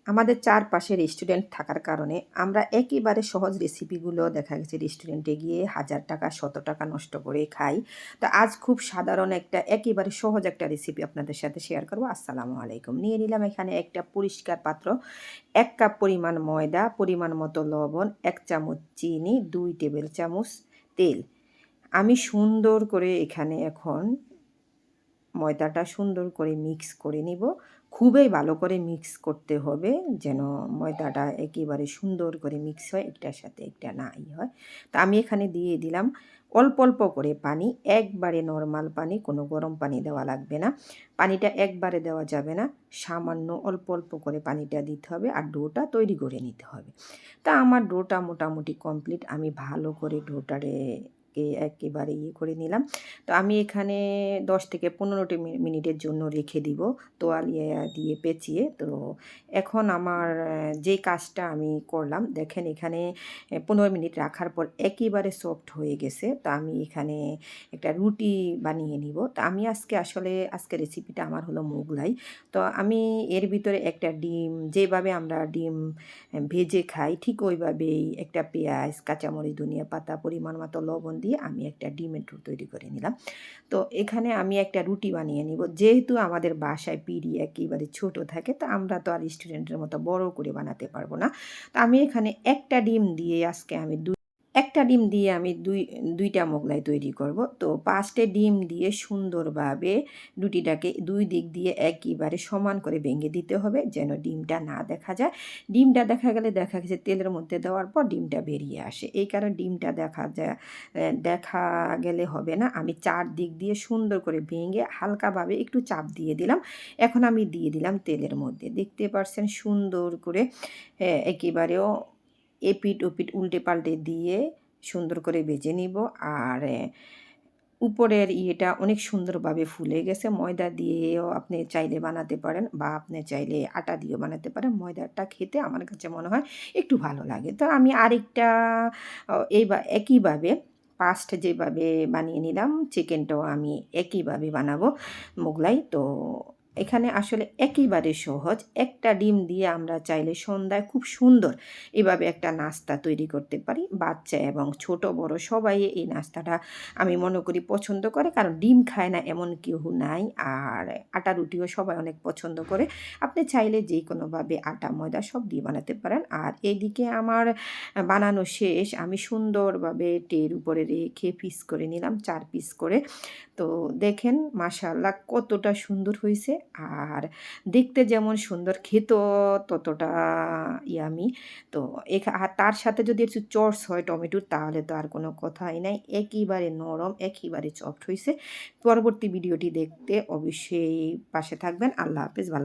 আমাদের চারপাশে রেস্টুরেন্ট থাকার কারণে আমরা একেবারে সহজ রেসিপিগুলো দেখা গেছে রেস্টুরেন্টে গিয়ে ১,০০০ টাকা ১০০ টাকা নষ্ট করে খাই। তো আজ খুব সাধারণ একেবারে সহজ একটা রেসিপি আপনাদের সাথে শেয়ার করব। আসসালামু আলাইকুম। নিয়ে নিলাম এখানে একটা পরিষ্কার পাত্র, ১ কাপ পরিমাণ ময়দা, পরিমাণ মতো লবণ, ১ চামচ চিনি, ২ টেবিল চামচ তেল। আমি সুন্দর করে এখানে এখন ময়দাটা সুন্দর করে মিক্স করে নিব। খুবই ভালো করে মিক্স করতে হবে যেন ময়দাটা একেবারে সুন্দর করে মিক্স হয়, একটার সাথে একটা নাই হয়। তো আমি এখানে দিয়ে দিলাম অল্প, অল্প করে পানি, একবারে নরমাল পানি, কোনো গরম পানি দেওয়া লাগবে না। পানিটা একবারে দেওয়া যাবে না, সামান্য অল্প, অল্প করে পানিটা দিতে হবে আর ডোটা তৈরি করে নিতে হবে। তা আমার ডোটা মোটামুটি কমপ্লিট। আমি ভালো করে একেবারে করে নিলাম। তো আমি এখানে ১০ থেকে ১৫ মিনিটের জন্য রেখে দিব তোয়ালিয়া দিয়ে পেঁচিয়ে। তো এখন আমার যে কাজটা আমি করলাম দেখেন এখানে ১৫ মিনিট রাখার পর একেবারে সফট হয়ে গেছে। তো আমি এখানে একটা রুটি বানিয়ে নিব। তো আমি আজকে রেসিপিটা আমার হলো মোগলাই। তো আমি এর ভিতরে একটা ডিম, যেভাবে আমরা ডিম ভেজে খাই ঠিক ওইভাবেই একটা পেঁয়াজ, কাঁচামরিচ, ধনিয়া পাতা, পরিমাণ মতো লবণ দিয়ে আমি একটা ডিমের তৈরি করে নিলাম। তো এখানে আমি একটা রুটি বানিয়ে নিব। যেহেতু আমাদের বাসায় পিঁড়ি একেবারে ছোট থাকে, তো আমরা তো আর রেস্টুরেন্টের মতো বড় করে বানাতে পারব না। তো আমি এখানে একটা ডিম দিয়ে আজকে আমি একটা ডিম দিয়ে আমি ২টা মোগলাই তৈরি করব। তো ৫টে ডিম দিয়ে সুন্দরভাবে রুটিটাকে ২ দিক দিয়ে একেবারে সমান করে ভেঙে দিতে হবে যেন ডিমটা না দেখা যায়। ডিমটা দেখা গেছে তেলের মধ্যে দেওয়ার পর ডিমটা বেরিয়ে আসে। এই কারণে ডিমটা দেখা গেলে হবে না। আমি ৪ দিক দিয়ে সুন্দর করে ভেঙে হালকাভাবে একটু চাপ দিয়ে দিলাম। এখন আমি দিয়ে দিলাম তেলের মধ্যে। দেখতে পারছেন সুন্দর করে একেবারেও এপিঠ ওপিঠ উল্টে পাল্টে দিয়ে সুন্দর করে ভেজে নিব। আর উপরের ইয়েটা অনেক সুন্দরভাবে ফুলে গেছে। ময়দা দিয়েও আপনি চাইলে বানাতে পারেন বা আপনি চাইলে আটা দিয়েও বানাতে পারেন। ময়দাটা খেতে আমার কাছে মনে হয় একটু ভালো লাগে। তো আমি আরেকটা একইভাবে ফার্স্ট যেভাবে বানিয়ে নিলাম চিকেনটাও আমি একইভাবে বানাবো মোগলাই। তো এখানে আসলে একেবারে সহজ। একটা ডিম দিয়ে আমরা চাইলে সন্ধ্যায় খুব সুন্দর এভাবে একটা নাস্তা তৈরি করতে পারি। বাচ্চা এবং ছোট বড় সবাই এই নাস্তাটা আমি মনে করি পছন্দ করে, কারণ ডিম খায় না এমন কেউ নাই। আর আটা রুটিও সবাই অনেক পছন্দ করে। আপনি চাইলে যে কোনোভাবে আটা ময়দা সব দিয়ে বানাতে পারেন। আর এইদিকে আমার বানানো শেষ। আমি সুন্দরভাবে ট্রের উপরে রেখে পিস করে নিলাম ৪ পিস করে। তো দেখেন মাশাআল্লাহ কতটা সুন্দর হইছে। আর দেখতে যেমন সুন্দর, খেতেও ততটা ইয়ামি। তো আর তার সাথে যদি একটু চর্স হয় টমেটোর, তাহলে তো আর কোনো কথাই নাই। একেবারে নরম, একেবারে সফট হইছে। পরবর্তী ভিডিওটি দেখতে অবশ্যই পাশে থাকবেন। আল্লাহ হাফেজ। ভালো